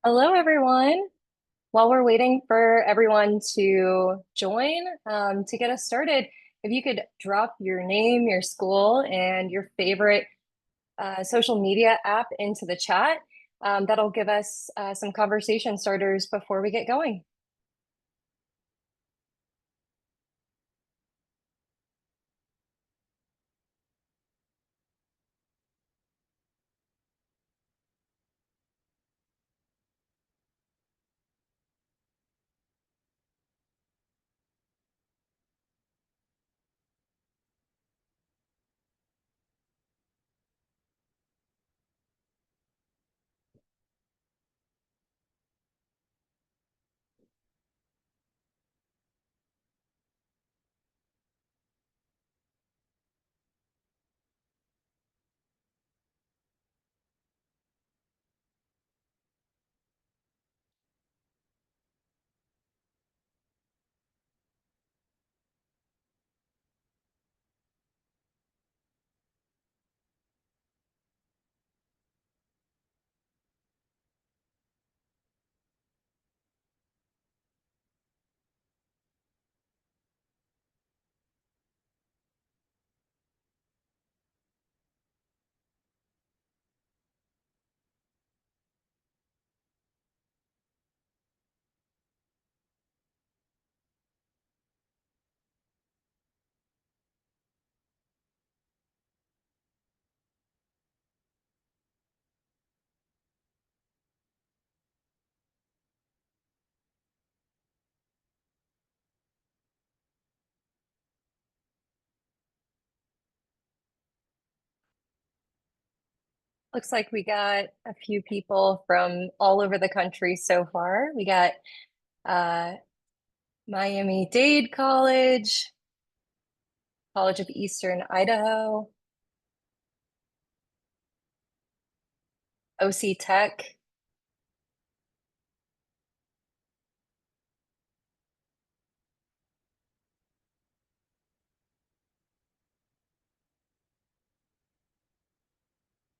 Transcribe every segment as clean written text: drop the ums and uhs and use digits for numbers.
Hello, everyone. While we're waiting for everyone to join, to get us started, if you could drop your name, your school, and your favorite social media app into the chat, that'll give us some conversation starters before we get going. Looks like we got a few people from all over the country so far. We got uh, Miami-Dade College, College of Eastern Idaho, OC Tech.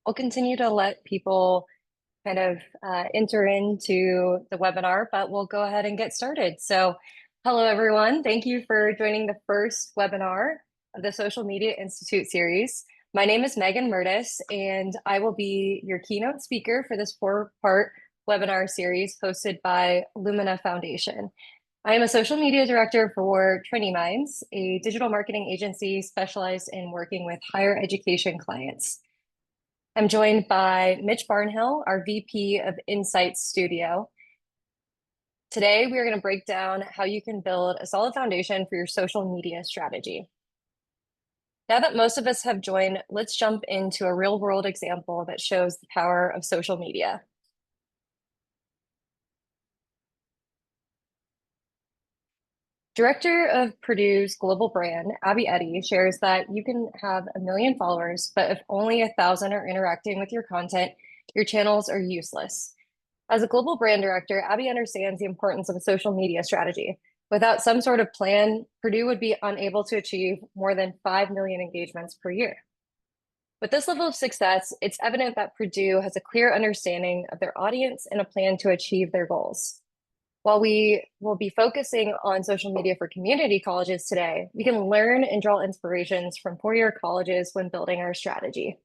We'll continue to let people kind of enter into the webinar, but we'll go ahead and get started. So hello, everyone. Thank you for joining the first webinar of the Social Media Institute series. My name is Megan Murtis, and I will be your keynote speaker for this four-part webinar series hosted by Lumina Foundation. I am a social media director for Training Minds, a digital marketing agency specialized in working with higher education clients. I'm joined by Mitch Barnhill, our VP of Insights Studio. Today, we are going to break down how you can build a solid foundation for your social media strategy. Now that most of us have joined, let's jump into a real-world example that shows the power of social media. Director of Purdue's global brand, Abby Eddy, shares that you can have 1 million followers, but if only 1,000 are interacting with your content, your channels are useless. As a global brand director, Abby understands the importance of a social media strategy. Without some sort of plan, Purdue would be unable to achieve more than 5 million engagements per year. With this level of success, it's evident that Purdue has a clear understanding of their audience and a plan to achieve their goals. While we will be focusing on social media for community colleges today, we can learn and draw inspirations from four-year colleges when building our strategy.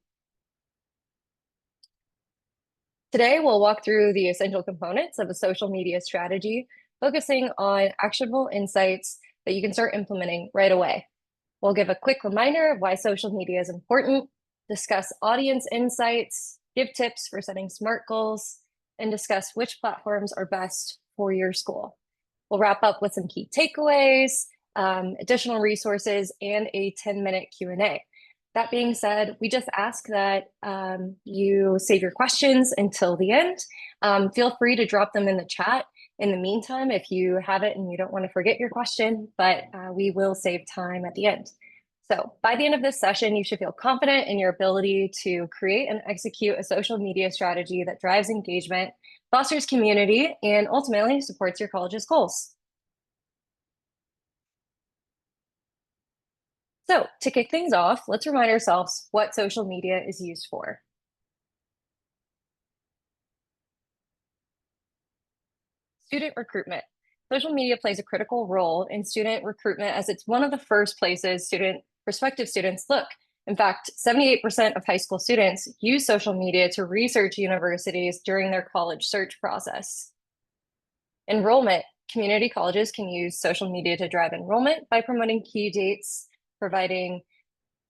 Today, we'll walk through the essential components of a social media strategy, focusing on actionable insights that you can start implementing right away. We'll give a quick reminder of why social media is important, discuss audience insights, give tips for setting SMART goals, and discuss which platforms are best for your school. We'll wrap up with some key takeaways, additional resources, and a 10-minute Q&A. That being said, we just ask that you save your questions until the end. Feel free to drop them in the chat in the meantime if you have it and you don't want to forget your question, but we will save time at the end. So by the end of this session, you should feel confident in your ability to create and execute a social media strategy that drives engagement, fosters community, and ultimately supports your college's goals. So to kick things off, let's remind ourselves what social media is used for. Student recruitment. Social media plays a critical role in student recruitment as it's one of the first places prospective students look. In fact, 78% of high school students use social media to research universities during their college search process. Enrollment. Community colleges can use social media to drive enrollment by promoting key dates, providing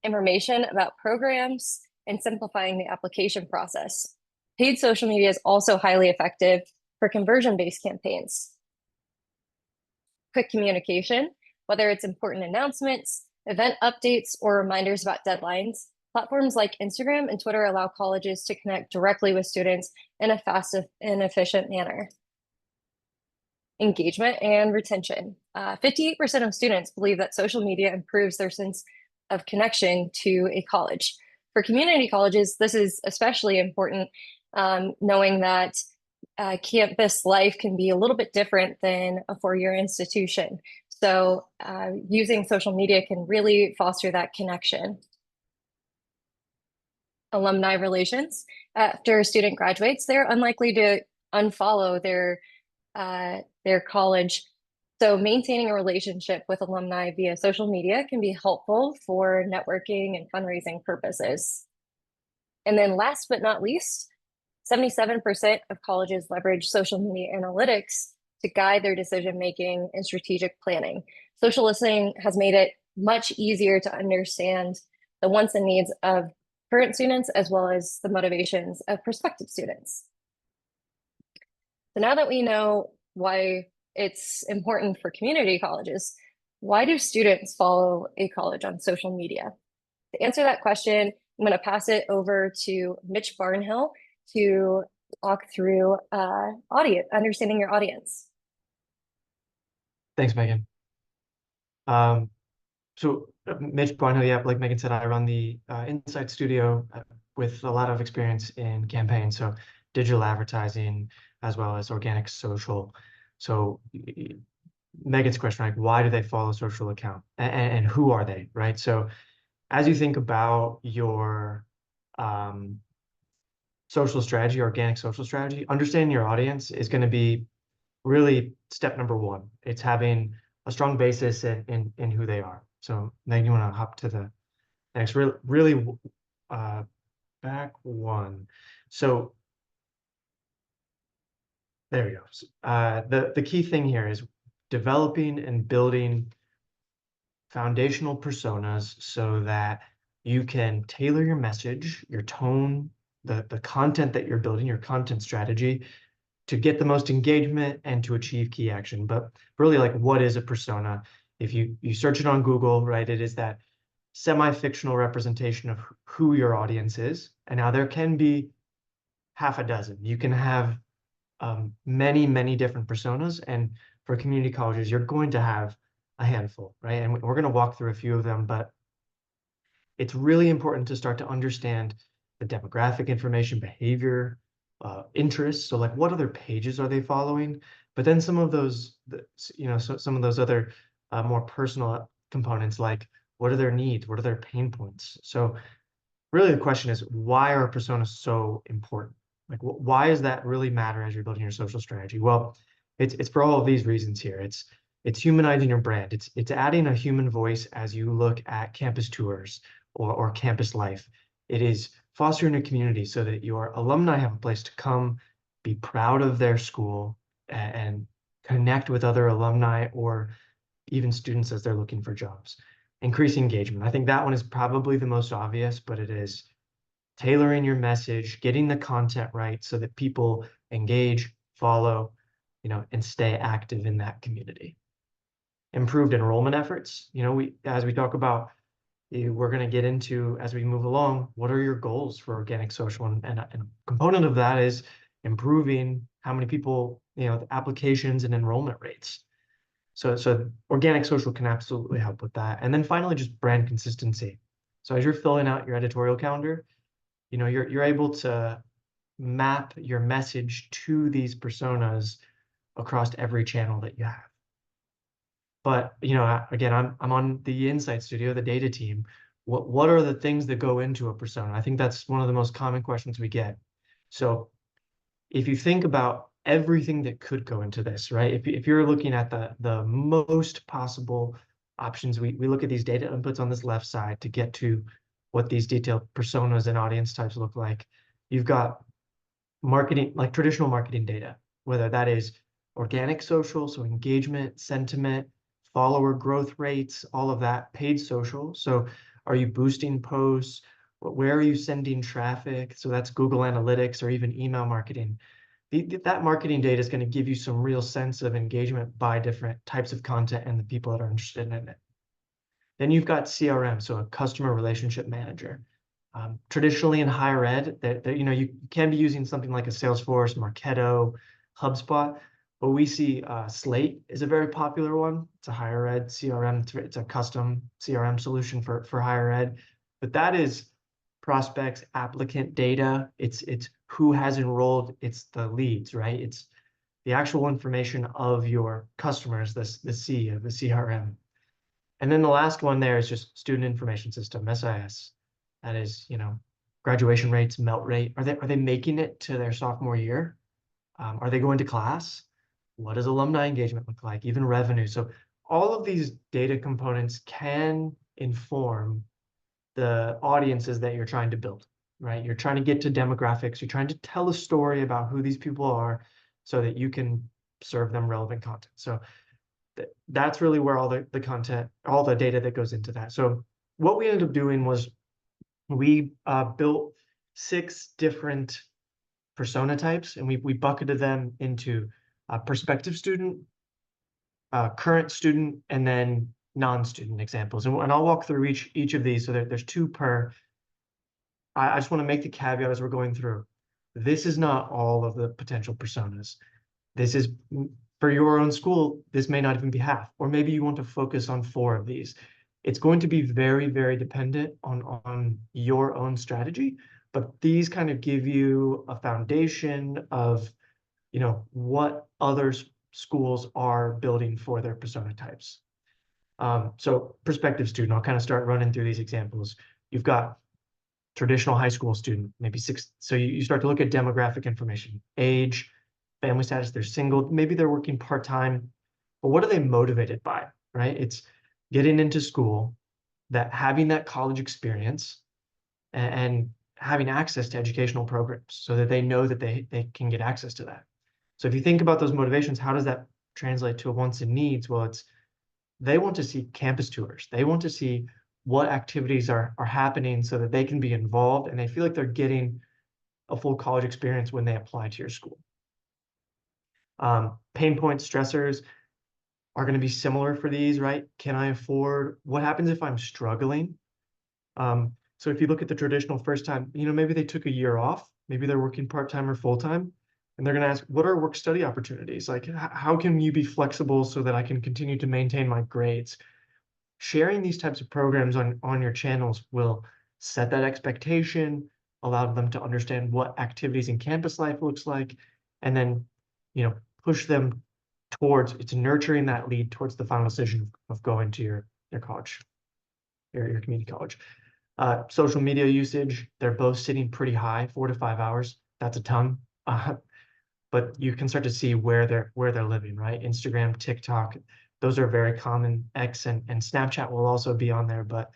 information about programs, and simplifying the application process. Paid social media is also highly effective for conversion-based campaigns. Quick communication, whether it's important announcements, event updates, or reminders about deadlines, platforms like Instagram and Twitter allow colleges to connect directly with students in a fast and efficient manner. Engagement and retention. 58% of students believe that social media improves their sense of connection to a college. For community colleges, this is especially important, knowing that campus life can be a little bit different than a four-year institution. So using social media can really foster that connection. Alumni relations. After a student graduates, they're unlikely to unfollow their college. So maintaining a relationship with alumni via social media can be helpful for networking and fundraising purposes. And then last but not least, 77% of colleges leverage social media analytics to guide their decision-making and strategic planning. Social listening has made it much easier to understand the wants and needs of current students as well as the motivations of prospective students. So now that we know why it's important for community colleges, why do students follow a college on social media? To answer that question, I'm going to pass it over to Mitch Barnhill to walk through understanding your audience. Thanks, Megan. Mitch Barnhill, yeah, like Megan said, I run the Insight Studio with a lot of experience in campaigns, so digital advertising as well as organic social. So Megan's question, like, why do they follow a social account and who are they, right? So as you think about your social strategy, organic social strategy, understanding your audience is going to be really step number one. It's having a strong basis in who they are. So Megan, you want to hop to the next, really back one. So there we go. The key thing here is developing and building foundational personas so that you can tailor your message, your tone, the content that you're building, your content strategy to get the most engagement and to achieve key action. But really, like, what is a persona? If you search it on Google, right, it is that semi-fictional representation of who your audience is. And now there can be half a dozen. You can have many different personas. And for community colleges, you're going to have a handful, right? And we're going to walk through a few of them, but it's really important to start to understand the demographic information, behavior, interests. So like, what other pages are they following? But then some of those, some of those other more personal components, like what are their needs? What are their pain points? So really the question is, why are personas so important? Like, why does that really matter as you're building your social strategy? Well, it's for all of these reasons here. It's humanizing your brand. It's adding a human voice as you look at campus tours or campus life. It is fostering a community so that your alumni have a place to come, be proud of their school, and connect with other alumni or even students as they're looking for jobs. Increase engagement. I think that one is probably the most obvious, but it is tailoring your message, getting the content right so that people engage, follow, and stay active in that community. Improved enrollment efforts. As we talk about, we're going to get into, as we move along, what are your goals for organic social? And a component of that is improving how many people, the applications and enrollment rates. So organic social can absolutely help with that. And then finally, just brand consistency. So as you're filling out your editorial calendar, you're able to map your message to these personas across every channel that you have. But again, I'm on the Insight Studio, the data team. What are the things that go into a persona? I think that's one of the most common questions we get. So if you think about everything that could go into this, right? If you're looking at the most possible options, we look at these data inputs on this left side to get to what these detailed personas and audience types look like. You've got marketing, like traditional marketing data, whether that is organic social, so engagement, sentiment, follower growth rates, all of that, paid social. So are you boosting posts? Where are you sending traffic? So that's Google Analytics or even email marketing. That marketing data is going to give you some real sense of engagement by different types of content and the people that are interested in it. Then you've got CRM, so a customer relationship manager. Traditionally in higher ed, you can be using something like a Salesforce, Marketo, HubSpot, but we see Slate is a very popular one. It's a higher ed CRM. It's a custom CRM solution for higher ed, but that is prospects, applicant data. It's who has enrolled. It's the leads, right? It's the actual information of your customers, the CRM. And then the last one there is just student information system, SIS. That is, graduation rates, melt rate. Are they making it to their sophomore year? Are they going to class? What does alumni engagement look like? Even revenue. So all of these data components can inform the audiences that you're trying to build, right? You're trying to get to demographics. You're trying to tell a story about who these people are so that you can serve them relevant content. So that's really where all the content, all the data that goes into that. So what we ended up doing was we built 6 different persona types, and we bucketed them into prospective student, current student, and then non-student examples. And I'll walk through each of these. So there's 2 per. I just want to make the caveat as we're going through. This is not all of the potential personas. This is for your own school. This may not even be half, or maybe you want to focus on 4 of these. It's going to be very, very dependent on your own strategy, but these kind of give you a foundation of, what other schools are building for their persona types. So prospective student, I'll kind of start running through these examples. You've got traditional high school student, maybe 6. So you start to look at demographic information, age, family status, they're single, maybe they're working part-time, but what are they motivated by, right? It's getting into school, that having that college experience and having access to educational programs so that they know that they can get access to that. So if you think about those motivations, how does that translate to wants and needs? Well, they want to see campus tours. They want to see what activities are happening so that they can be involved and they feel like they're getting a full college experience when they apply to your school. Pain points, stressors are going to be similar for these, right? Can I afford? What happens if I'm struggling? So if you look at the traditional first time, maybe they took a year off, maybe they're working part-time or full-time, and they're going to ask, what are work study opportunities? Like, how can you be flexible so that I can continue to maintain my grades? Sharing these types of programs on your channels will set that expectation, allow them to understand what activities in campus life looks like, and then, push them towards, it's nurturing that lead towards the final decision of going to your college, your community college. Social media usage, they're both sitting pretty high, 4 to 5 hours. That's a ton. But you can start to see where they're living, right? Instagram, TikTok, those are very common. X and Snapchat will also be on there, but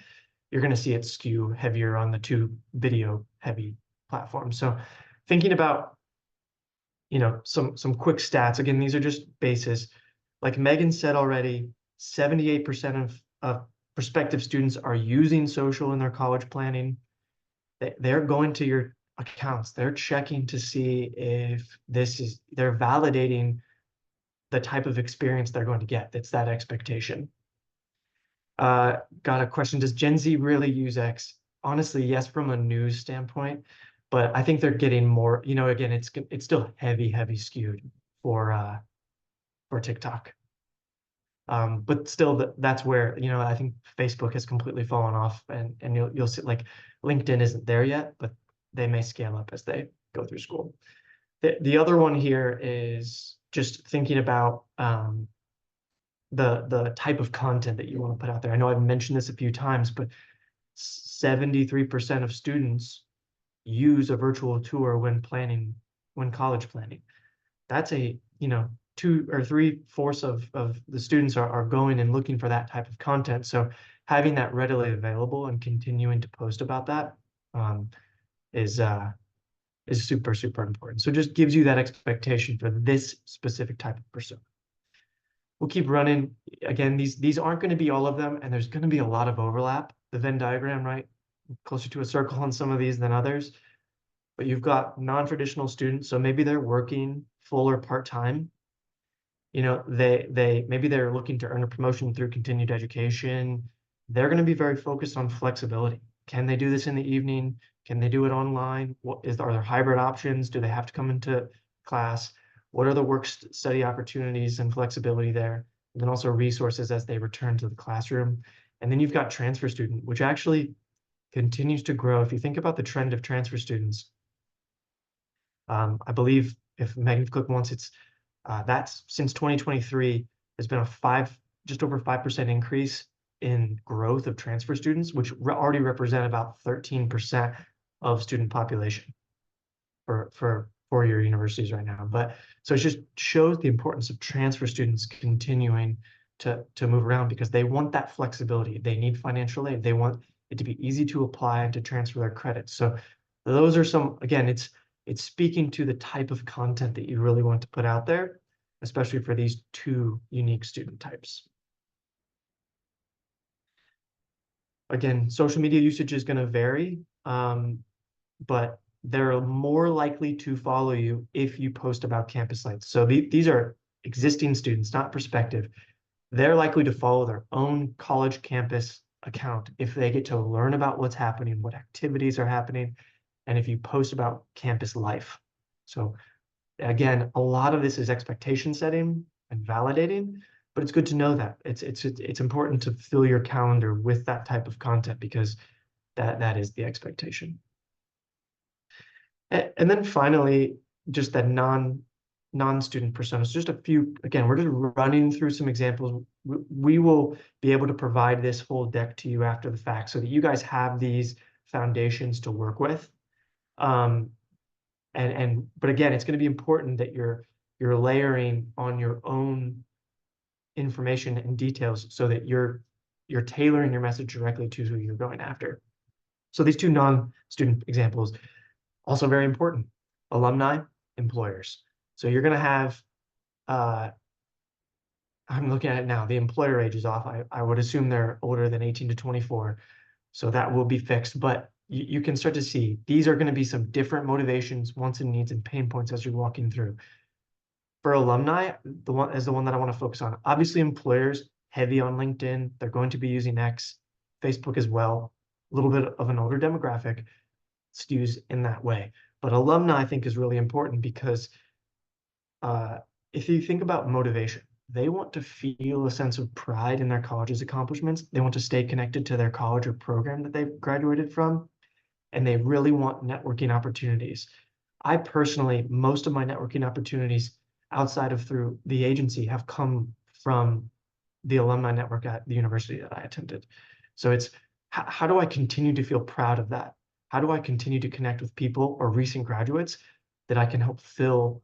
you're going to see it skew heavier on the 2 video heavy platforms. So thinking about, some quick stats. Again, these are just bases. Like Megan said already, 78% of prospective students are using social in their college planning. They're going to your accounts. They're checking to see if they're validating the type of experience they're going to get. It's that expectation. Got a question. Does Gen Z really use X? Honestly, yes, from a news standpoint, but I think they're getting more, again, it's still heavy skewed for TikTok. But still that's where, I think Facebook has completely fallen off and you'll see like LinkedIn isn't there yet, but they may scale up as they go through school. The other one here is just thinking about the type of content that you want to put out there. I know I've mentioned this a few times, but 73% of students use a virtual tour when college planning. that's a, you know, 2 or 3/4 of the students are going and looking for that type of content. So having that readily available and continuing to post about that um, is super, super important. So just gives you that expectation for this specific type of persona. We'll keep running. Again, these aren't going to be all of them, and there's going to be a lot of overlap. The Venn diagram, right? Closer to a circle on some of these than others. But you've got non-traditional students, so maybe they're working full or part-time. You know, they maybe they're looking to earn a promotion through continued education. They're going to be very focused on flexibility. Can they do this in the evening? Can they do it online? Are there hybrid options? Do they have to come into class? What are the study opportunities and flexibility there? And then also resources as they return to the classroom. And then you've got transfer student, which actually continues to grow. If you think about the trend of transfer students, I believe if Megan click once, that's since 2023, there's been just over 5% increase in growth of transfer students, which already represent about 13% of student population for four-year universities right now. But so it just shows the importance of transfer students continuing to move around because they want that flexibility. They need financial aid. They want it to be easy to apply and to transfer their credits. So those are some, again, it's speaking to the type of content that you really want to put out there, especially for these two unique student types. Again, social media usage is going to vary, but they're more likely to follow you if you post about campus sites. So these are existing students, not prospective. They're likely to follow their own college campus account if they get to learn about what's happening, what activities are happening, and if you post about campus life. So again, a lot of this is expectation setting and validating, but it's good to know that it's important to fill your calendar with that type of content because that is the expectation. And then finally, just that non-student personas, just a few, again, we're just running through some examples. We will be able to provide this whole deck to you after the fact so that you guys have these foundations to work with. But again, it's going to be important that you're layering on your own information and details so that you're tailoring your message directly to who you're going after. So these two non-student examples, also very important: alumni, employers. So you're going to have, I'm looking at it now, the employer age is off. I would assume they're older than 18 to 24. So that will be fixed, but you can start to see these are going to be some different motivations, wants and needs, and pain points as you're walking through. For alumni, the one that I want to focus on. Obviously, employers heavy on LinkedIn. They're going to be using X, Facebook as well. A little bit of an older demographic skews in that way. But alumni, I think, is really important because if you think about motivation, they want to feel a sense of pride in their college's accomplishments. They want to stay connected to their college or program that they've graduated from, and they really want networking opportunities. I personally, most of my networking opportunities outside of through the agency have come from the alumni network at the university that I attended. So it's how do I continue to feel proud of that? How do I continue to connect with people or recent graduates that I can help fill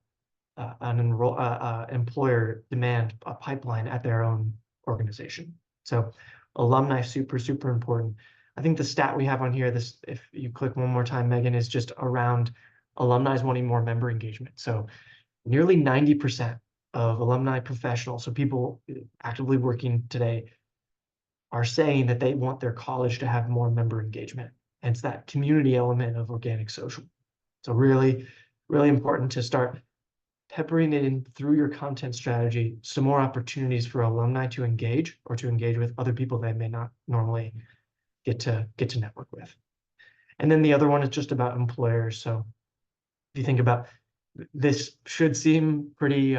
an employer demand a pipeline at their own organization? So alumni, super, super important. I think the stat we have on here, this, if you click one more time, Megan, is just around alumni wanting more member engagement. So nearly 90% of alumni professionals, so people actively working today, are saying that they want their college to have more member engagement. And it's that community element of organic social. So really, really important to start peppering it in through your content strategy, some more opportunities for alumni to engage or to engage with other people they may not normally get to network with. And then the other one is just about employers. So if you think about this, should seem pretty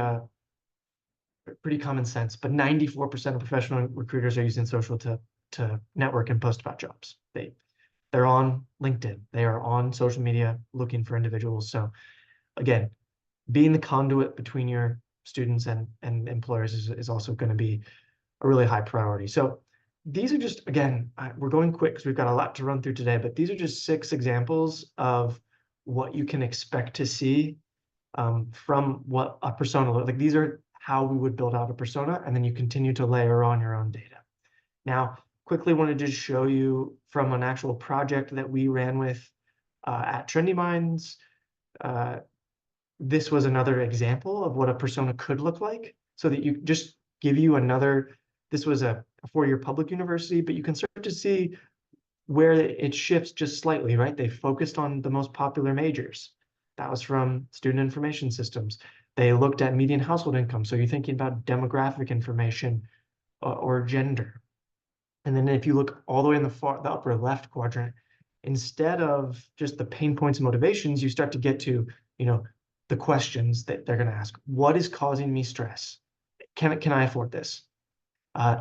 common sense, but 94% of professional recruiters are using social to network and post about jobs. They're on LinkedIn, they are on social media looking for individuals. So again, being the conduit between your students and employers is also going to be a really high priority. So these are just, again, we're going quick because we've got a lot to run through today, but these are just 6 examples of what you can expect to see from what a persona like. These are how we would build out a persona, and then you continue to layer on your own data. Now, quickly wanted to show you from an actual project that we ran with at Trendy Minds. This was another example of what a persona could look like, so that you just give you another. This was a four-year public university, but you can start to see where it shifts just slightly, right? They focused on the most popular majors. That was from student information systems. They looked at median household income. So you're thinking about demographic information or gender. And then if you look all the way in the upper left quadrant, instead of just the pain points and motivations, you start to get to, the questions that they're going to ask. What is causing me stress? Can I afford this?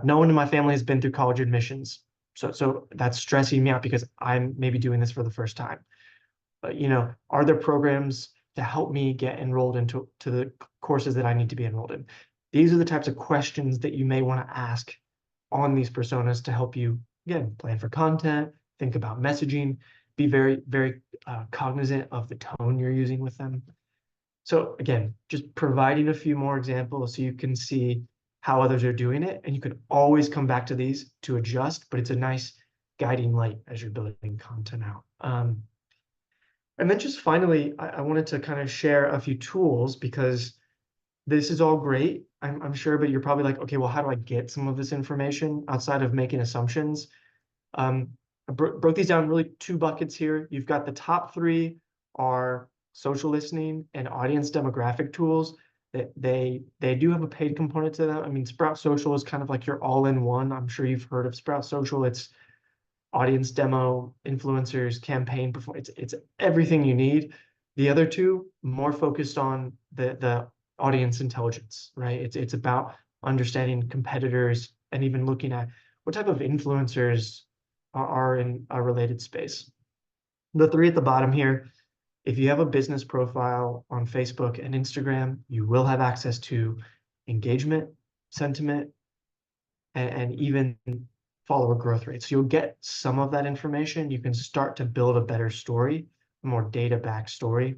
No one in my family has been through college admissions. So that's stressing me out because I'm maybe doing this for the first time. But, are there programs to help me get enrolled into the courses that I need to be enrolled in? These are the types of questions that you may want to ask on these personas to help you, again, plan for content, think about messaging, be very, very cognizant of the tone you're using with them. So again, just providing a few more examples so you can see how others are doing it. And you can always come back to these to adjust, but it's a nice guiding light as you're building content out. And then just finally, I wanted to kind of share a few tools, because this is all great, I'm sure, but you're probably like, okay, well, how do I get some of this information outside of making assumptions? I broke these down really two buckets here. You've got the top three are social listening and audience demographic tools. That they do have a paid component to them. I mean, Sprout Social is kind of like your all-in-one. I'm sure you've heard of Sprout Social. It's audience demo, influencers, campaign performance. It's everything you need. The other two more focused on the audience intelligence, right? It's about understanding competitors and even looking at what type of influencers are in a related space. The three at the bottom here, if you have a business profile on Facebook and Instagram, you will have access to engagement, sentiment, and even follower growth rates. So you'll get some of that information. You can start to build a better story, a more data-backed story.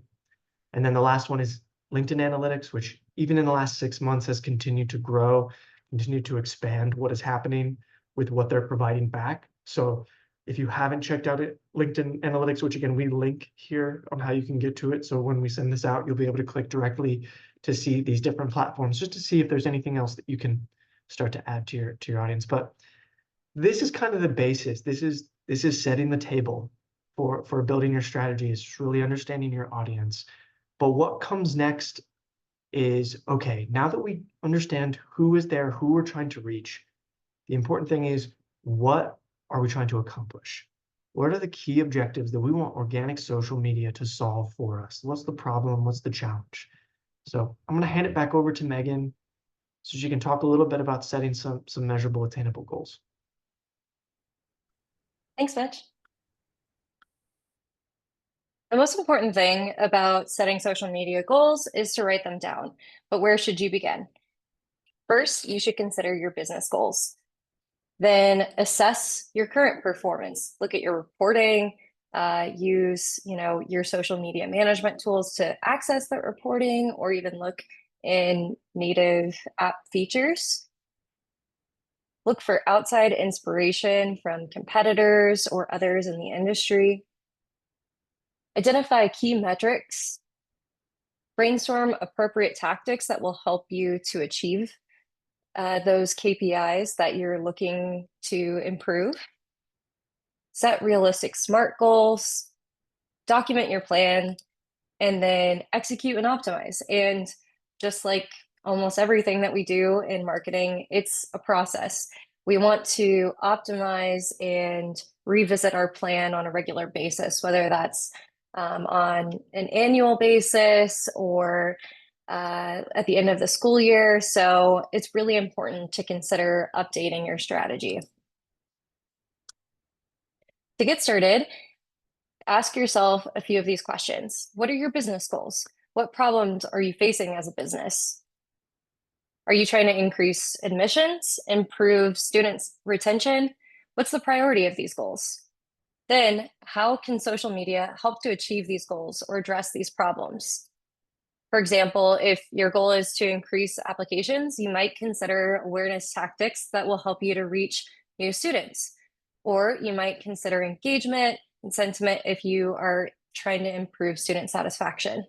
And then the last one is LinkedIn Analytics, which even in the last 6 months has continued to grow, continued to expand what is happening with what they're providing back. So if you haven't checked out LinkedIn Analytics, which again, we link here on how you can get to it. So when we send this out, you'll be able to click directly to see these different platforms, just to see if there's anything else that you can start to add to your audience. But this is kind of the basis. This is setting the table for building your strategy, is truly understanding your audience. But what comes next is, okay, now that we understand who is there, who we're trying to reach, the important thing is, what are we trying to accomplish? What are the key objectives that we want organic social media to solve for us? What's the problem? What's the challenge? So I'm going to hand it back over to Megan so she can talk a little bit about setting some measurable, attainable goals. Thanks, Mitch. The most important thing about setting social media goals is to write them down. But where should you begin? First, you should consider your business goals. Then assess your current performance. Look at your reporting, use your social media management tools to access that reporting, or even look in native app features. Look for outside inspiration from competitors or others in the industry. Identify key metrics. Brainstorm appropriate tactics that will help you to achieve those KPIs that you're looking to improve. Set realistic SMART goals, document your plan, and then execute and optimize. And just like almost everything that we do in marketing, it's a process. We want to optimize and revisit our plan on a regular basis, whether that's on an annual basis or at the end of the school year. So it's really important to consider updating your strategy. To get started, ask yourself a few of these questions. What are your business goals? What problems are you facing as a business? Are you trying to increase admissions, improve students' retention? What's the priority of these goals? Then, how can social media help to achieve these goals or address these problems? For example, if your goal is to increase applications, you might consider awareness tactics that will help you to reach new students. Or you might consider engagement and sentiment if you are trying to improve student satisfaction.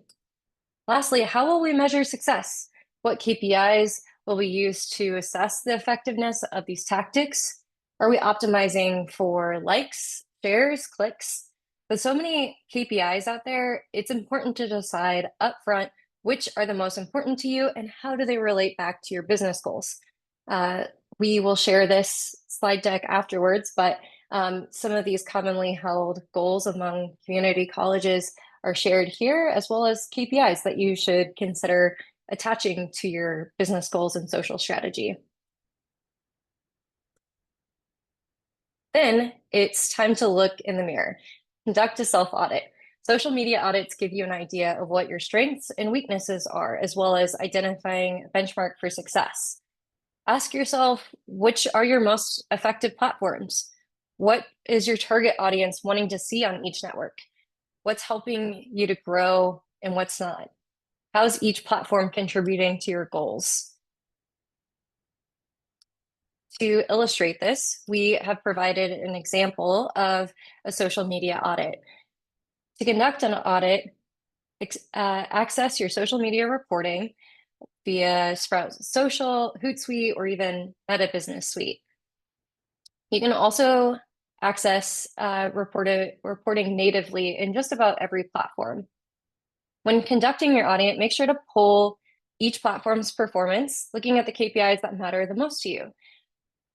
Lastly, how will we measure success? What KPIs will we use to assess the effectiveness of these tactics? Are we optimizing for likes, shares, clicks? With so many KPIs out there, it's important to decide upfront which are the most important to you and how do they relate back to your business goals. We will share this slide deck afterwards, but some of these commonly held goals among community colleges are shared here, as well as KPIs that you should consider attaching to your business goals and social strategy. Then it's time to look in the mirror. Conduct a self-audit. Social media audits give you an idea of what your strengths and weaknesses are, as well as identifying a benchmark for success. Ask yourself, which are your most effective platforms? What is your target audience wanting to see on each network? What's helping you to grow and what's not? How's each platform contributing to your goals? To illustrate this, we have provided an example of a social media audit. To conduct an audit, access your social media reporting via Sprout Social, Hootsuite, or even Meta Business Suite. You can also access reporting natively in just about every platform. When conducting your audit, make sure to pull each platform's performance, looking at the KPIs that matter the most to you.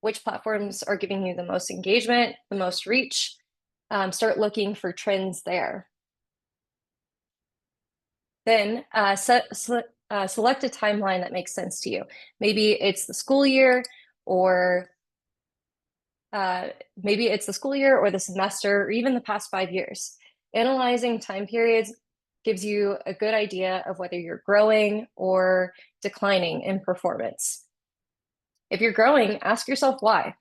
Which platforms are giving you the most engagement, the most reach? Start looking for trends there. Then select a timeline that makes sense to you. Maybe it's the school year, or the semester, or even the past 5 years. Analyzing time periods gives you a good idea of whether you're growing or declining in performance. If you're growing, ask yourself why.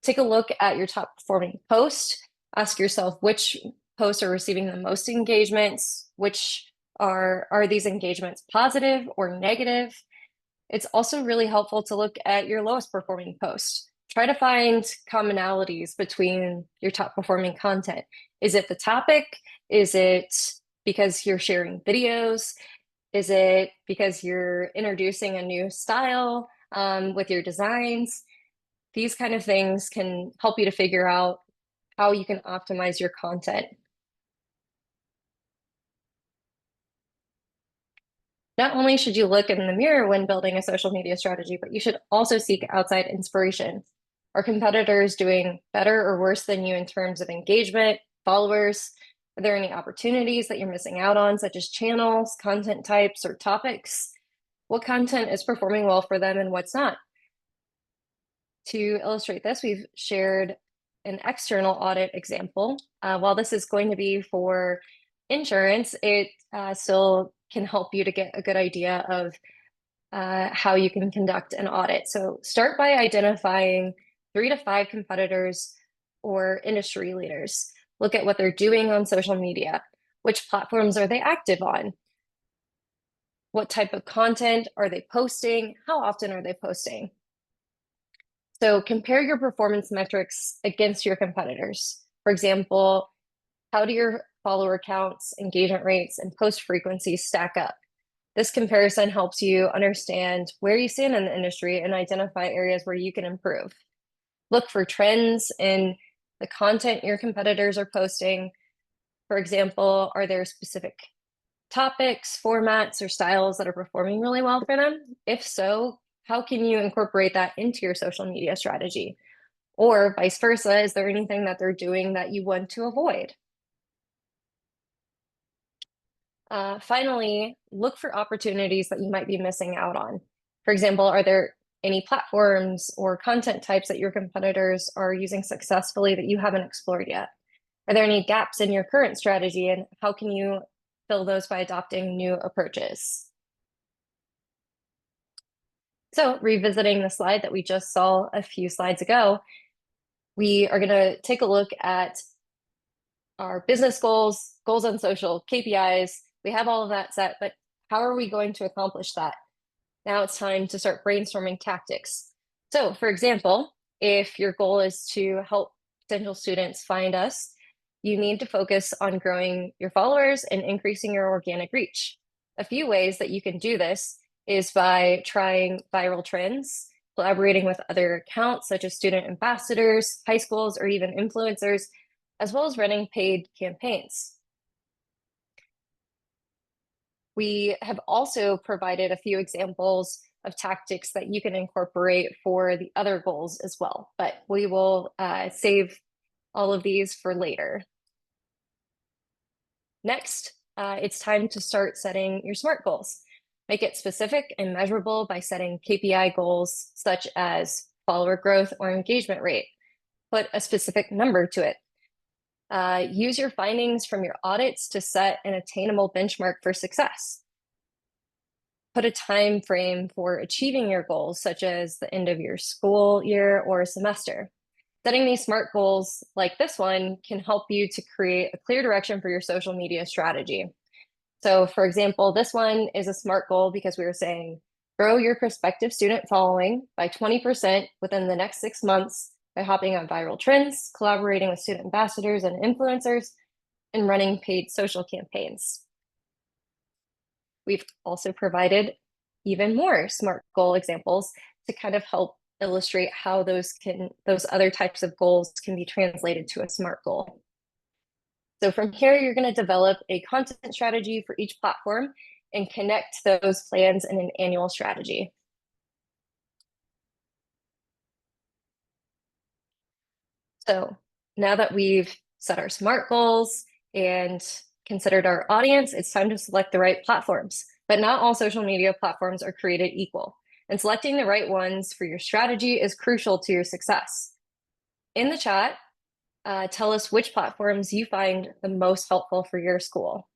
Take a look at your top performing post. Ask yourself which posts are receiving the most engagements, which are these engagements positive or negative. It's also really helpful to look at your lowest performing post. Try to find commonalities between your top performing content. Is it the topic? Is it because you're sharing videos? Is it because you're introducing a new style with your designs? These kind of things can help you to figure out how you can optimize your content. Not only should you look in the mirror when building a social media strategy, but you should also seek outside inspiration. Are competitors doing better or worse than you in terms of engagement, followers? Are there any opportunities that you're missing out on, such as channels, content types, or topics? What content is performing well for them and what's not? To illustrate this, we've shared an external audit example. While this is going to be for insurance, it still can help you to get a good idea of how you can conduct an audit. So start by identifying 3 to 5 competitors or industry leaders. Look at what they're doing on social media. Which platforms are they active on? What type of content are they posting? How often are they posting? So compare your performance metrics against your competitors. For example, how do your follower counts, engagement rates, and post frequencies stack up? This comparison helps you understand where you stand in the industry and identify areas where you can improve. Look for trends in the content your competitors are posting. For example, are there specific topics, formats, or styles that are performing really well for them? If so, how can you incorporate that into your social media strategy? Or vice versa, is there anything that they're doing that you want to avoid? Finally, look for opportunities that you might be missing out on. For example, are there any platforms or content types that your competitors are using successfully that you haven't explored yet? Are there any gaps in your current strategy, and how can you fill those by adopting new approaches? So revisiting the slide that we just saw a few slides ago, we are going to take a look at our business goals, goals on social, KPIs. We have all of that set, but how are we going to accomplish that? Now it's time to start brainstorming tactics. So, for example, if your goal is to help potential students find us, you need to focus on growing your followers and increasing your organic reach. A few ways that you can do this is by trying viral trends, collaborating with other accounts such as student ambassadors, high schools, or even influencers, as well as running paid campaigns. We have also provided a few examples of tactics that you can incorporate for the other goals as well, but we will save all of these for later. Next, it's time to start setting your SMART goals. Make it specific and measurable by setting KPI goals such as follower growth or engagement rate. Put a specific number to it. Use your findings from your audits to set an attainable benchmark for success. Put a time frame for achieving your goals, such as the end of your school year or semester. Setting these SMART goals like this one can help you to create a clear direction for your social media strategy. So for example, this one is a SMART goal because we were saying, grow your prospective student following by 20% within the next 6 months by hopping on viral trends, collaborating with student ambassadors and influencers, and running paid social campaigns. We've also provided even more SMART goal examples to kind of help illustrate how those other types of goals can be translated to a SMART goal. So from here, you're going to develop a content strategy for each platform and connect those plans in an annual strategy. So now that we've set our SMART goals and considered our audience, it's time to select the right platforms. But not all social media platforms are created equal, and selecting the right ones for your strategy is crucial to your success. In the chat, tell us which platforms you find the most helpful for your school.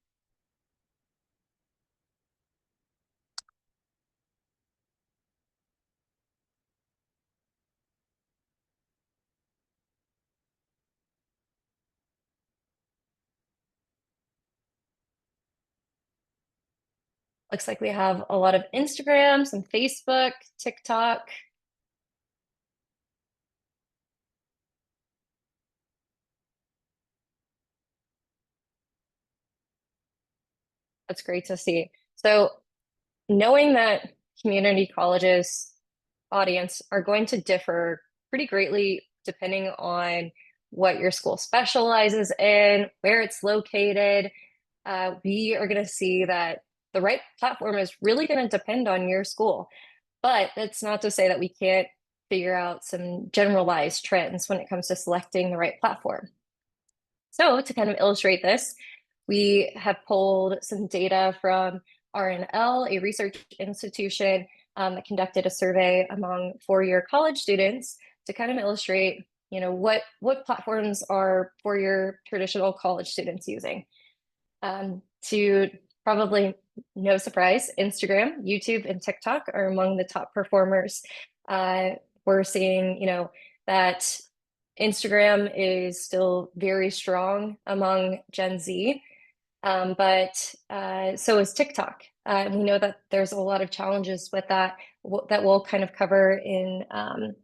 Looks like we have a lot of Instagram, some Facebook, TikTok. That's great to see. So knowing that community colleges audience are going to differ pretty greatly depending on what your school specializes in, where it's located, we are going to see that the right platform is really going to depend on your school. But that's not to say that we can't figure out some generalized trends when it comes to selecting the right platform. So to kind of illustrate this, we have pulled some data from RNL, a research institution that conducted a survey among four-year college students to kind of illustrate, what platforms are four-year traditional college students using. To probably no surprise, Instagram, YouTube, and TikTok are among the top performers. We're seeing, that Instagram is still very strong among Gen Z, but so is TikTok. We know that there's a lot of challenges with that we'll kind of cover in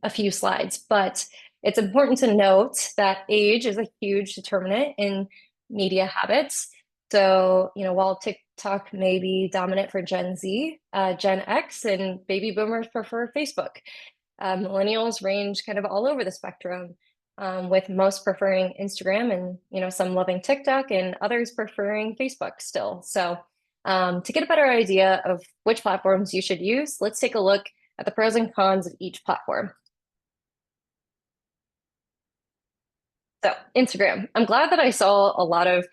a few slides, but it's important to note that age is a huge determinant in media habits. So, while TikTok may be dominant for Gen Z, Gen X and baby boomers prefer Facebook. Millennials range kind of all over the spectrum, with most preferring Instagram and, some loving TikTok and others preferring Facebook still. So to get a better idea of which platforms you should use, let's take a look at the pros and cons of each platform. So Instagram, I'm glad that I saw a lot of,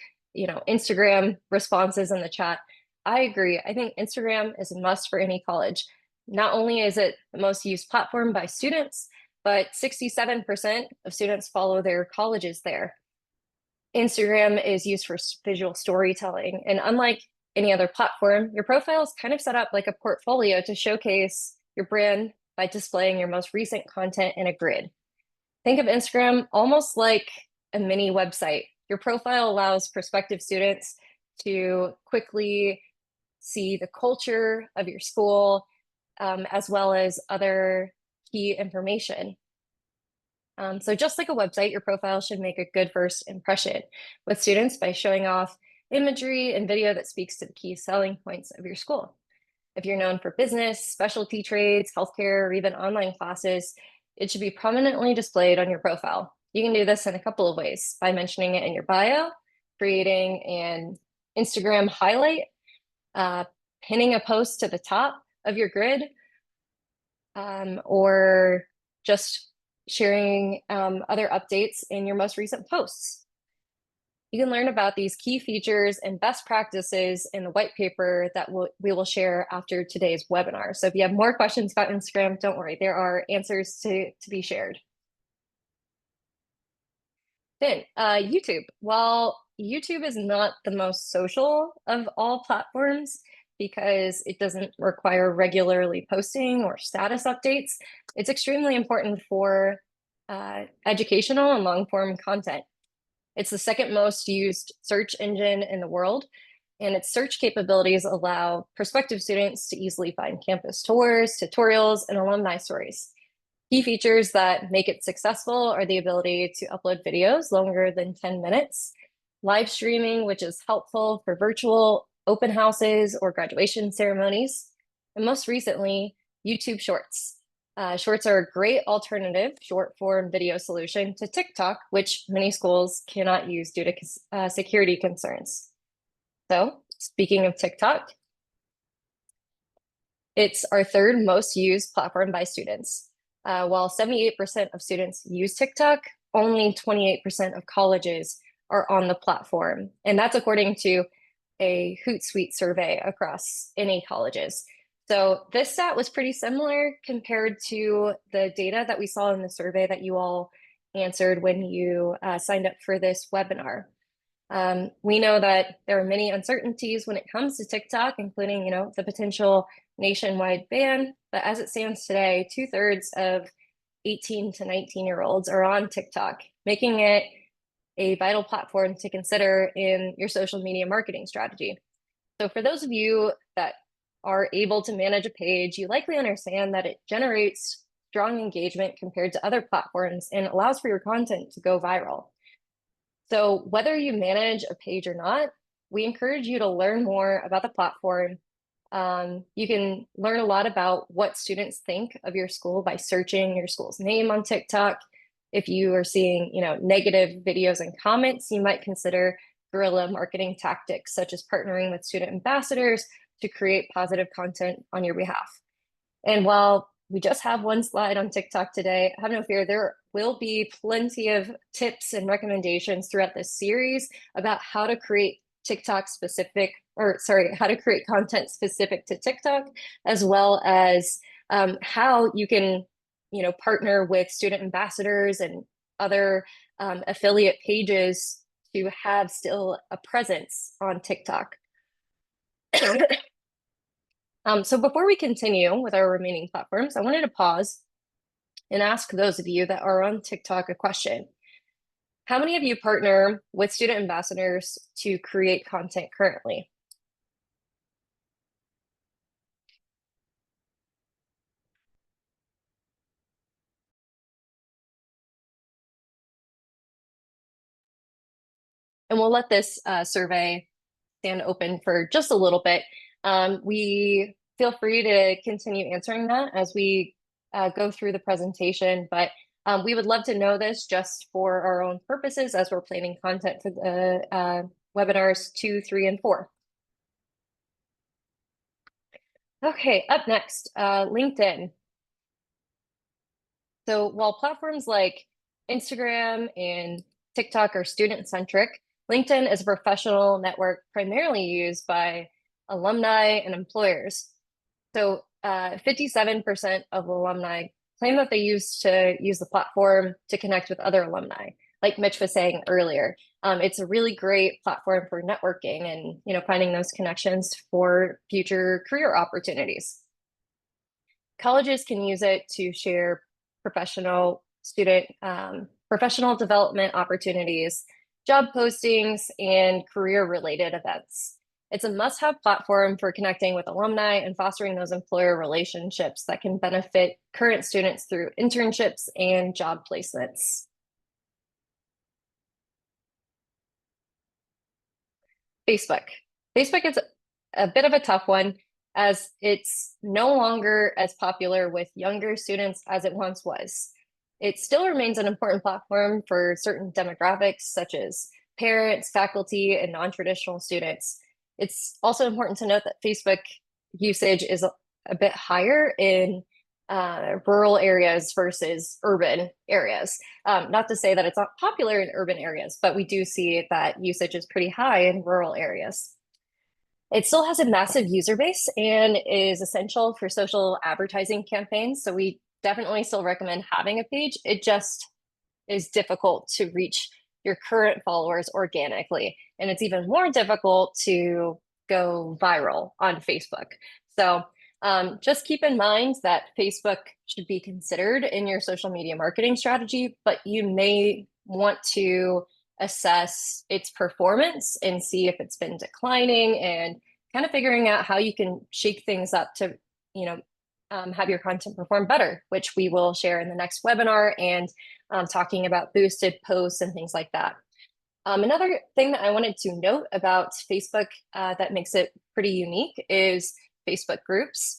Instagram responses in the chat. I agree. I think Instagram is a must for any college. Not only is it the most used platform by students, but 67% of students follow their colleges there. Instagram is used for visual storytelling, and unlike any other platform, your profile is kind of set up like a portfolio to showcase your brand by displaying your most recent content in a grid. Think of Instagram almost like a mini website. Your profile allows prospective students to quickly see the culture of your school, as well as other key information. So just like a website, your profile should make a good first impression with students by showing off imagery and video that speaks to the key selling points of your school. If you're known for business, specialty trades, healthcare, or even online classes, it should be prominently displayed on your profile. You can do this in a couple of ways: by mentioning it in your bio, creating an Instagram highlight, pinning a post to the top of your grid, or just sharing other updates in your most recent posts. You can learn about these key features and best practices in the white paper that we will share after today's webinar. So if you have more questions about Instagram, don't worry, there are answers to be shared. Then YouTube. While YouTube is not the most social of all platforms because it doesn't require regularly posting or status updates, it's extremely important for educational and long-form content. It's the second most used search engine in the world, and its search capabilities allow prospective students to easily find campus tours, tutorials, and alumni stories. Key features that make it successful are the ability to upload videos longer than 10 minutes, live streaming, which is helpful for virtual open houses or graduation ceremonies, and most recently, YouTube Shorts. Shorts are a great alternative short form video solution to TikTok, which many schools cannot use due to security concerns. So speaking of TikTok, it's our third most used platform by students. While 78% of students use TikTok, only 28% of colleges are on the platform. And that's according to a Hootsuite survey across any colleges. So this stat was pretty similar compared to the data that we saw in the survey that you all answered when you signed up for this webinar. We know that there are many uncertainties when it comes to TikTok, including, the potential nationwide ban. But as it stands today, 2/3 of 18 to 19-year-olds are on TikTok, making it a vital platform to consider in your social media marketing strategy. So for those of you that are able to manage a page, you likely understand that it generates strong engagement compared to other platforms and allows for your content to go viral. So whether you manage a page or not, we encourage you to learn more about the platform. You can learn a lot about what students think of your school by searching your school's name on TikTok. If you are seeing, negative videos and comments, you might consider guerrilla marketing tactics, such as partnering with student ambassadors to create positive content on your behalf. And while we just have one slide on TikTok today, have no fear, there will be plenty of tips and recommendations throughout this series about how to create how to create content specific to TikTok, as well as how you can, partner with student ambassadors and other affiliate pages to have still a presence on TikTok. So before we continue with our remaining platforms, I wanted to pause and ask those of you that are on TikTok a question. How many of you partner with student ambassadors to create content currently? And we'll let this survey stand open for just a little bit. We feel free to continue answering that as we go through the presentation, but we would love to know this just for our own purposes as we're planning content for the webinars 2, 3, and 4. Okay, up next, LinkedIn. So while platforms like Instagram and TikTok are student-centric, LinkedIn is a professional network primarily used by alumni and employers. So 57% of alumni claim that they use the platform to connect with other alumni, like Mitch was saying earlier. It's a really great platform for networking and finding those connections for future career opportunities. Colleges can use it to share professional development opportunities, job postings, and career-related events. It's a must-have platform for connecting with alumni and fostering those employer relationships that can benefit current students through internships and job placements. Facebook. Facebook is a bit of a tough one as it's no longer as popular with younger students as it once was. It still remains an important platform for certain demographics such as parents, faculty, and non-traditional students. It's also important to note that Facebook usage is a bit higher in rural areas versus urban areas. Not to say that it's not popular in urban areas, but we do see that usage is pretty high in rural areas. It still has a massive user base and is essential for social advertising campaigns. So we definitely still recommend having a page. It just is difficult to reach your current followers organically. And it's even more difficult to go viral on Facebook. So just keep in mind that Facebook should be considered in your social media marketing strategy, but you may want to assess its performance and see if it's been declining and kind of figuring out how you can shake things up to, have your content perform better, which we will share in the next webinar and talking about boosted posts and things like that. Another thing that I wanted to note about Facebook that makes it pretty unique is Facebook groups.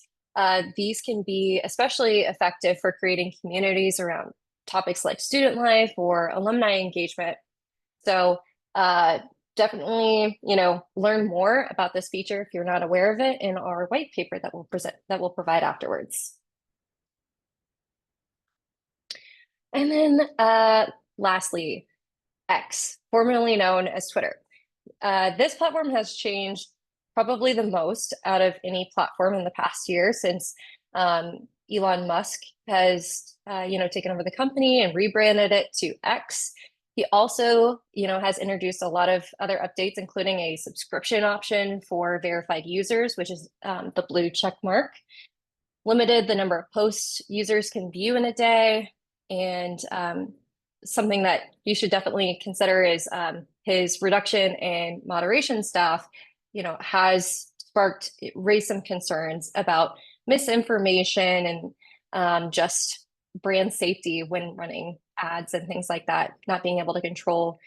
These can be especially effective for creating communities around topics like student life or alumni engagement. So definitely, learn more about this feature if you're not aware of it in our white paper that we'll provide afterwards. And then lastly, X, formerly known as Twitter. This platform has changed probably the most out of any platform in the past year since Elon Musk has, taken over the company and rebranded it to X. He also, has introduced a lot of other updates, including a subscription option for verified users, which is the blue check mark, limited the number of posts users can view in a day, and something that you should definitely consider is his reduction in moderation staff, has raised some concerns about misinformation and just brand safety when running ads and things like that, not being able to control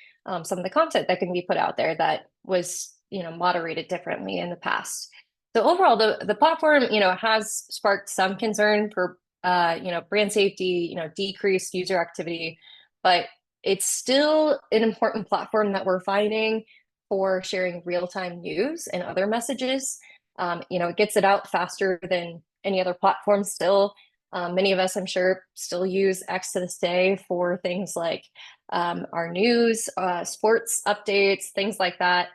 some of the content that can be put out there that was, moderated differently in the past. So overall, the platform, has sparked some concern for, brand safety, decreased user activity, but it's still an important platform that we're finding for sharing real-time news and other messages. It gets it out faster than any other platform still. Many of us, I'm sure, still use X to this day for things like our news, sports updates, things like that.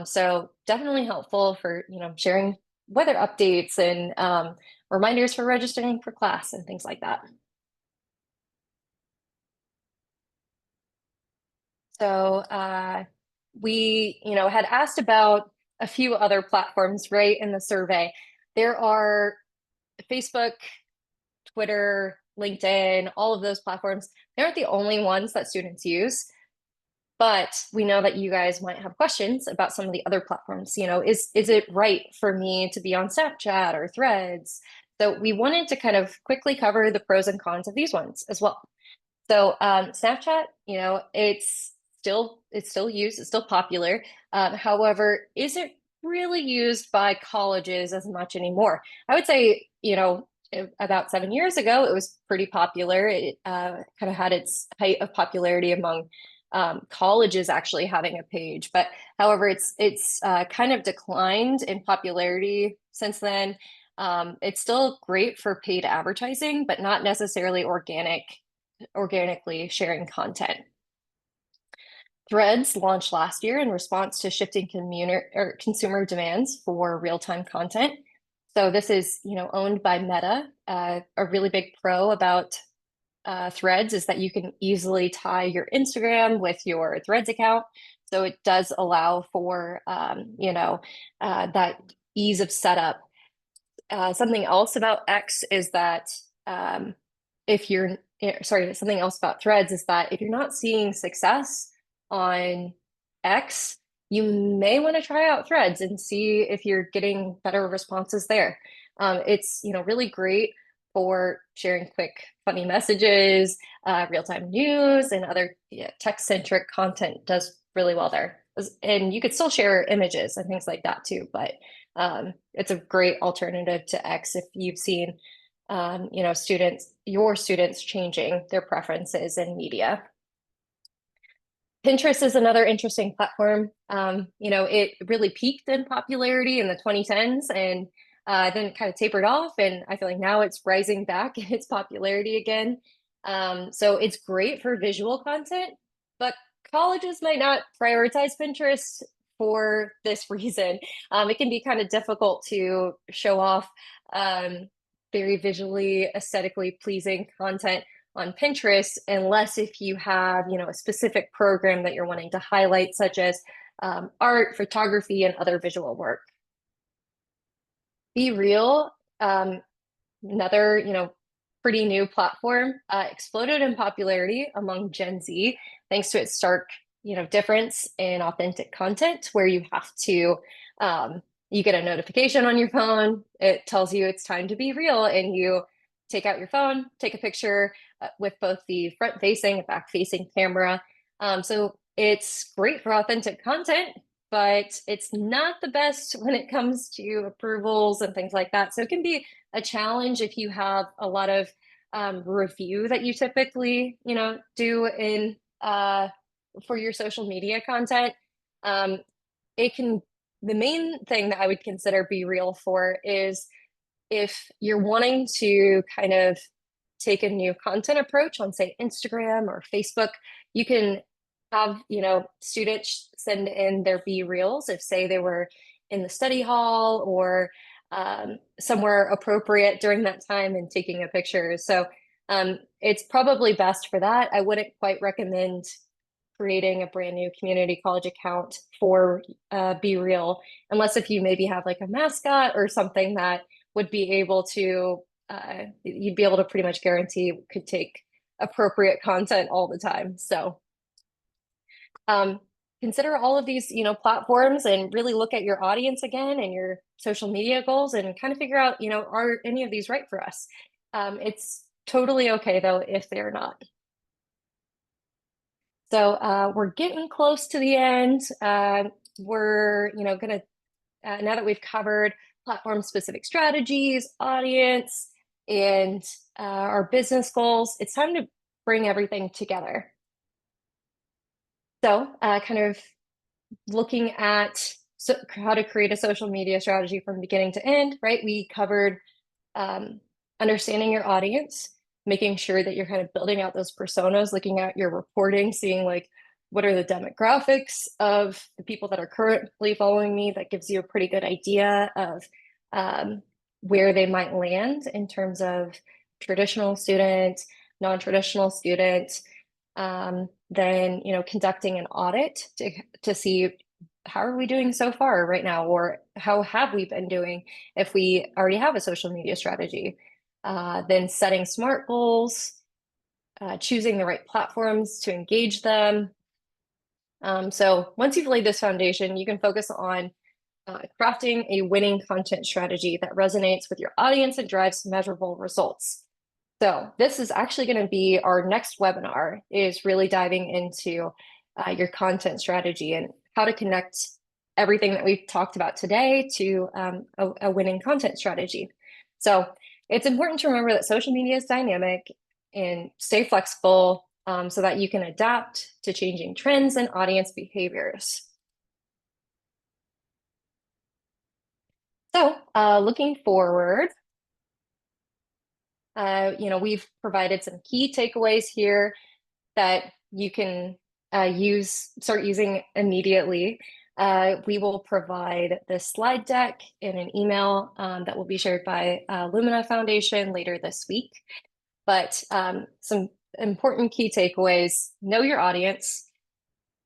So definitely helpful for, sharing weather updates and reminders for registering for class and things like that. So we, had asked about a few other platforms, right, in the survey. There are Facebook, Twitter, LinkedIn, all of those platforms. They aren't the only ones that students use, but we know that you guys might have questions about some of the other platforms. Is it right for me to be on Snapchat or Threads? So we wanted to kind of quickly cover the pros and cons of these ones as well. So Snapchat, it's still used, it's still popular. However, is it really used by colleges as much anymore? I would say, about 7 years ago, it was pretty popular. It kind of had its height of popularity among colleges actually having a page. But however, it's kind of declined in popularity since then. It's still great for paid advertising, but not necessarily organically sharing content. Threads launched last year in response to shifting consumer demands for real-time content. So this is, owned by Meta. A really big pro about Threads is that you can easily tie your Instagram with your Threads account. So it does allow for, that ease of setup. Something else about X is that something else about Threads is that if you're not seeing success on X, you may want to try out Threads and see if you're getting better responses there. It's, really great for sharing quick, funny messages, real-time news, and other tech-centric content does really well there. And you could still share images and things like that too, but it's a great alternative to X if you've seen, your students changing their preferences in media. Pinterest is another interesting platform. It really peaked in popularity in the 2010s and then kind of tapered off. And I feel like now it's rising back in its popularity again. So it's great for visual content, but colleges might not prioritize Pinterest for this reason. It can be kind of difficult to show off very visually, aesthetically pleasing content on Pinterest, unless if you have, a specific program that you're wanting to highlight, such as art, photography, and other visual work. BeReal, another, pretty new platform, exploded in popularity among Gen Z, thanks to its stark, difference in authentic content, where you have to, you get a notification on your phone, it tells you it's time to be real, and you take out your phone, take a picture with both the front-facing and back-facing camera. So it's great for authentic content, but it's not the best when it comes to approvals and things like that. So it can be a challenge if you have a lot of review that you typically, do in for your social media content. The main thing that I would consider BeReal for is if you're wanting to kind of take a new content approach on, say, Instagram or Facebook, you can have, students send in their BeReals if, say, they were in the study hall or somewhere appropriate during that time and taking a picture. So it's probably best for that. I wouldn't quite recommend creating a brand new community college account for BeReal, unless if you maybe have like a mascot or something that would be able to, you'd be able to pretty much guarantee could take appropriate content all the time. So consider all of these, platforms and really look at your audience again and your social media goals and kind of figure out, are any of these right for us? It's totally okay though if they're not. So we're getting close to the end. We're, gonna, now that we've covered platform-specific strategies, audience, and our business goals, it's time to bring everything together. So kind of looking at how to create a social media strategy from beginning to end, right? We covered understanding your audience, making sure that you're kind of building out those personas, looking at your reporting, seeing like, what are the demographics of the people that are currently following me? That gives you a pretty good idea of where they might land in terms of traditional student, non-traditional student. Then, conducting an audit to see how are we doing so far right now, or how have we been doing if we already have a social media strategy. Then setting SMART goals, choosing the right platforms to engage them. So once you've laid this foundation, you can focus on crafting a winning content strategy that resonates with your audience and drives measurable results. So this is actually going to be our next webinar, is really diving into your content strategy and how to connect everything that we've talked about today to a winning content strategy. So it's important to remember that social media is dynamic and stay flexible so that you can adapt to changing trends and audience behaviors. So looking forward, we've provided some key takeaways here that you can start using immediately. We will provide the slide deck in an email that will be shared by Lumina Foundation later this week. But some important key takeaways: know your audience,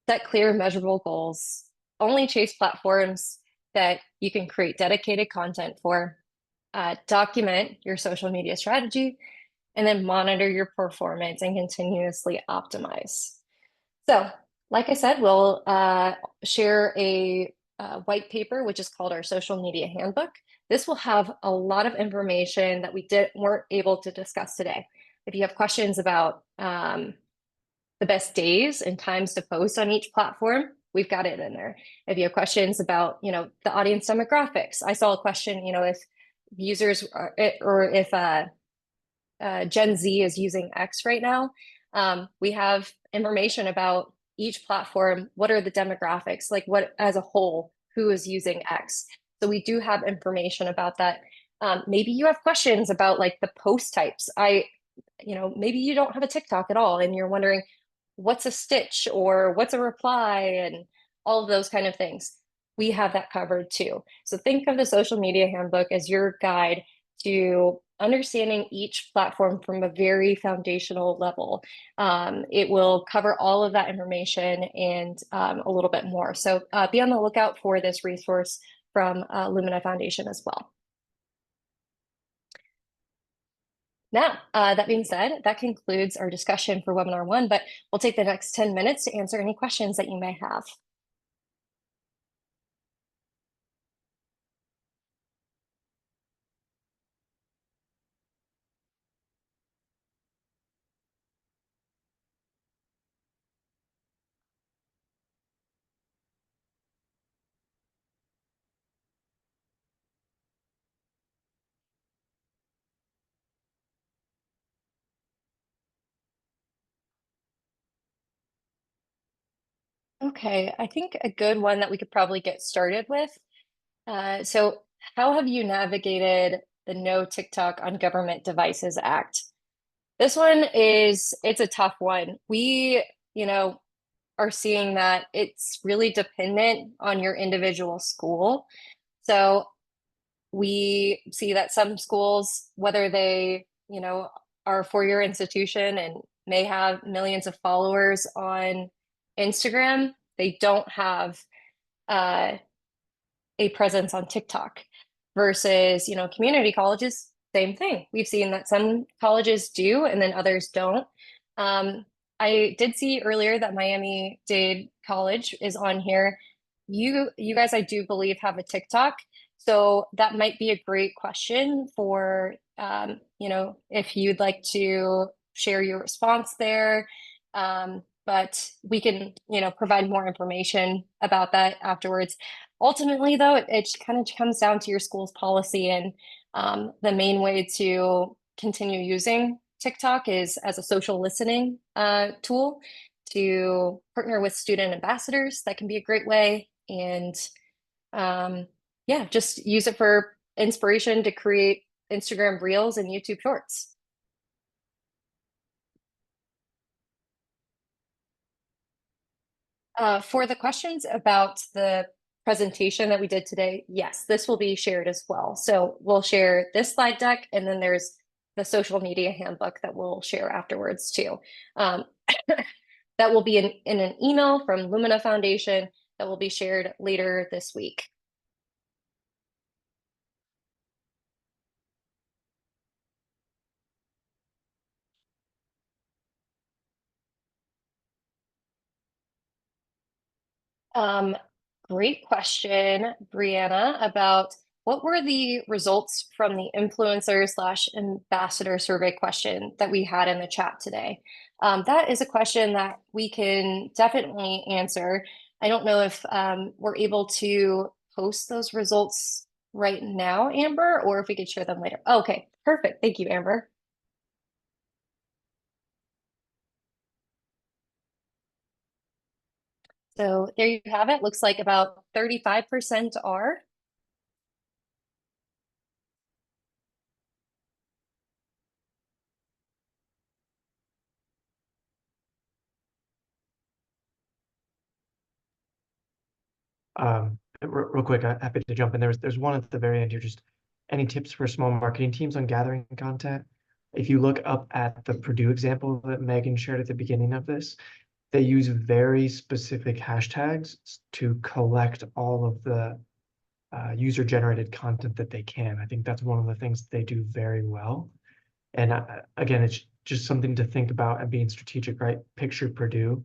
set clear, measurable goals, only chase platforms that you can create dedicated content for, document your social media strategy, and then monitor your performance and continuously optimize. So Like I said, we'll share a white paper, which is called our social media handbook. This will have a lot of information that we weren't able to discuss today. If you have questions about the best days and times to post on each platform, we've got it in there. If you have questions about, the audience demographics, I saw a question, if users or if Gen Z is using X right now. We have information about each platform. What are the demographics? Like what as a whole, who is using X? So we do have information about that. Maybe you have questions about like the post types. Maybe you don't have a TikTok at all and you're wondering what's a stitch or what's a reply and all of those kind of things. We have that covered too. So think of the social media handbook as your guide to understanding each platform from a very foundational level. It will cover all of that information and a little bit more. So be on the lookout for this resource from Lumina Foundation as well. Now, that being said, that concludes our discussion for webinar 1, but we'll take the next 10 minutes to answer any questions that you may have. Okay, I think a good one that we could probably get started with. So how have you navigated the No TikTok on Government Devices Act? This one it's a tough one. We, are seeing that it's really dependent on your individual school. So we see that some schools, whether they, are a four-year institution and may have millions of followers on Instagram, they don't have uh, a presence on TikTok versus, community colleges, same thing. We've seen that some colleges do and then others don't. I did see earlier that Miami-Dade College is on here. You guys, I do believe, have a TikTok. So that might be a great question for, if you'd like to share your response there. But we can, provide more information about that afterwards. Ultimately, though, it kind of comes down to your school's policy, and the main way to continue using TikTok is as a social listening tool to partner with student ambassadors. That can be a great way. And yeah, just use it for inspiration to create Instagram Reels and YouTube Shorts. For the questions about the presentation that we did today, yes, this will be shared as well. So we'll share this slide deck, and then there's the social media handbook that we'll share afterwards too. That will be in an email from Lumina Foundation that will be shared later this week. Great question, Brianna, about what were the results from the influencer/ambassador survey question that we had in the chat today? That is a question that we can definitely answer. I don't know if we're able to post those results right now, Amber, or if we could share them later. Okay, perfect. Thank you, Amber. So there you have it. Looks like about 35% are. Real quick, I'm happy to jump in. There's one at the very end here. Just any tips for small marketing teams on gathering content? If you look up at the Purdue example that Megan shared at the beginning of this, they use very specific hashtags to collect all of the user-generated content that they can. I think that's one of the things they do very well. And again, it's just something to think about and being strategic, right? Picture Purdue.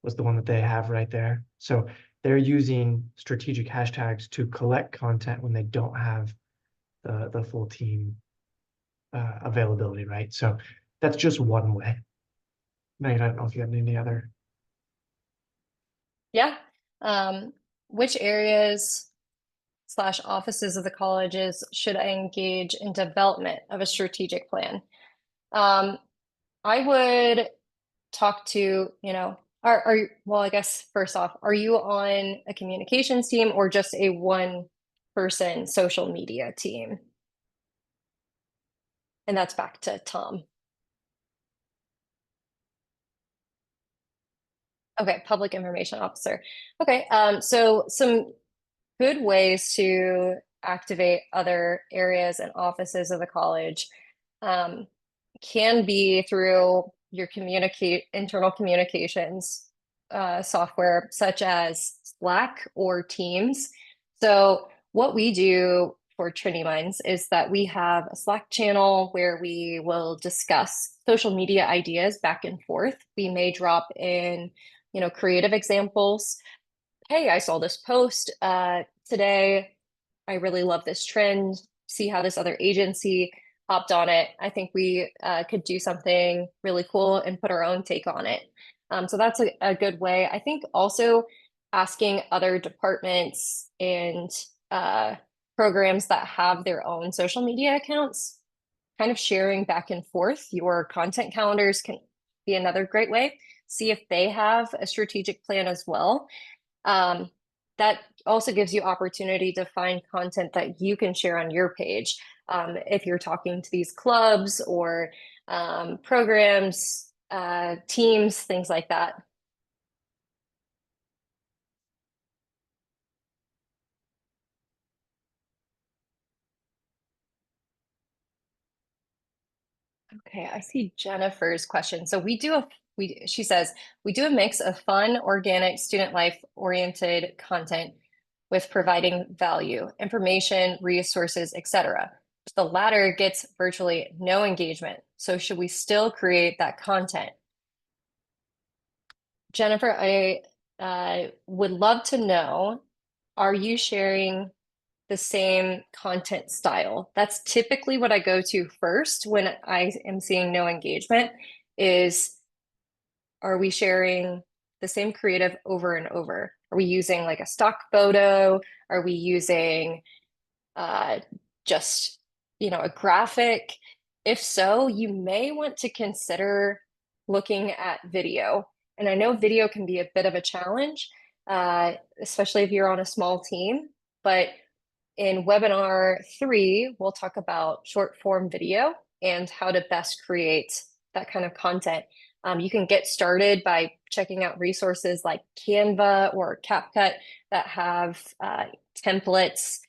was the one that they have right there. So they're using strategic hashtags to collect content when they don't have the full team availability, right? So that's just one way. Megan, I don't know if you have any other. Yeah. Which areas slash offices of the colleges should I engage in development of a strategic plan? I would talk to, well, I guess first off, are you on a communications team or just a one person social media team? And that's back to Tom. Okay, public information officer. Okay, so some good ways to activate other areas and offices of the college um, can be through your internal communications software such as Slack or Teams. So what we do for Trinity Minds is that we have a Slack channel where we will discuss social media ideas back and forth. We may drop in, creative examples. Hey, I saw this post today. I really love this trend. See how this other agency hopped on it. I think we could do something really cool and put our own take on it. So that's a good way. I think also asking other departments and uh, programs that have their own social media accounts, kind of sharing back and forth. Your content calendars can be another great way. See if they have a strategic plan as well. um, that also gives you opportunity to find content that you can share on your page. If you're talking to these clubs or programs, teams, things like that. Okay, I see Jennifer's question. So she says, we do a mix of fun, organic, student life oriented content with providing value, information, resources, etc. The latter gets virtually no engagement. So should we still create that content? Jennifer, I would love to know, are you sharing the same content style? That's typically what I go to first when I am seeing no engagement is, are we sharing the same creative over and over? Are we using like a stock photo? Are we using uh, just, a graphic? If so, you may want to consider looking at video. And I know video can be a bit of a challenge, especially if you're on a small team, but in webinar 3, we'll talk about short form video and how to best create that kind of content. You can get started by checking out resources like Canva or CapCut that have templates,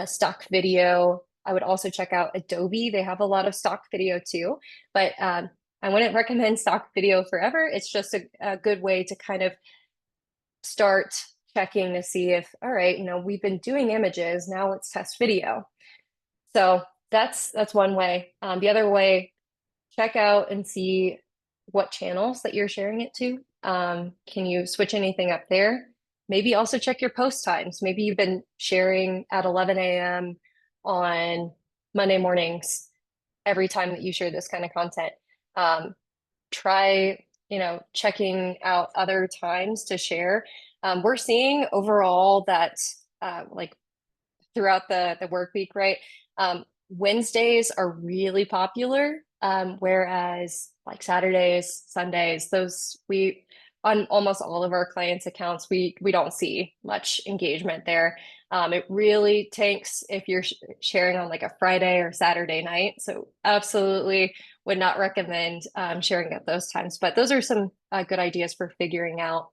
stock video. I would also check out Adobe. They have a lot of stock video too, but I wouldn't recommend stock video forever. It's just a good way to kind of start checking to see if, all right, we've been doing images, now let's test video. So that's one way. The other way, check out and see what channels that you're sharing it to. Can you switch anything up there? Maybe also check your post times. Maybe you've been sharing at 11 a.m. on Monday mornings every time that you share this kind of content. Try, checking out other times to share. We're seeing overall that like throughout the work week, right? Wednesdays are really popular, whereas like Saturdays, Sundays, those we on almost all of our clients' accounts, we don't see much engagement there. It really tanks if you're sharing on like a Friday or Saturday night. So absolutely would not recommend sharing at those times. But those are some good ideas for figuring out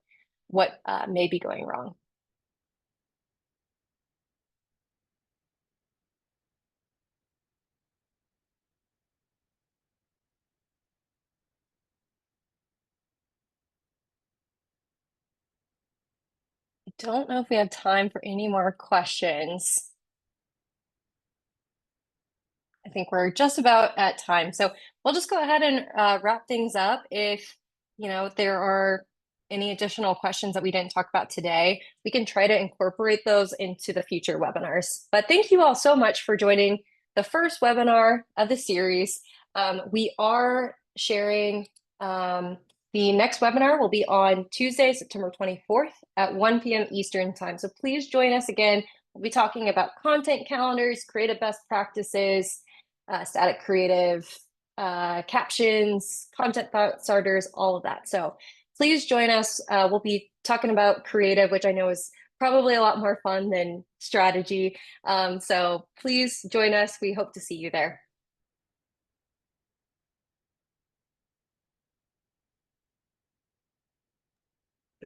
what may be going wrong. I don't know if we have time for any more questions. I think we're just about at time. So we'll just go ahead and wrap things up. If, there are any additional questions that we didn't talk about today, we can try to incorporate those into the future webinars. But thank you all so much for joining the first webinar of the series. We are sharing the next webinar will be on Tuesday, September 24th at 1 p.m. Eastern time. So please join us again. We'll be talking about content calendars, creative best practices, static creative, captions, content thought starters, all of that. So please join us. We'll be talking about creative, which I know is probably a lot more fun than strategy. So please join us. We hope to see you there.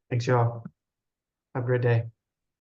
Thanks, y'all. Have a great day.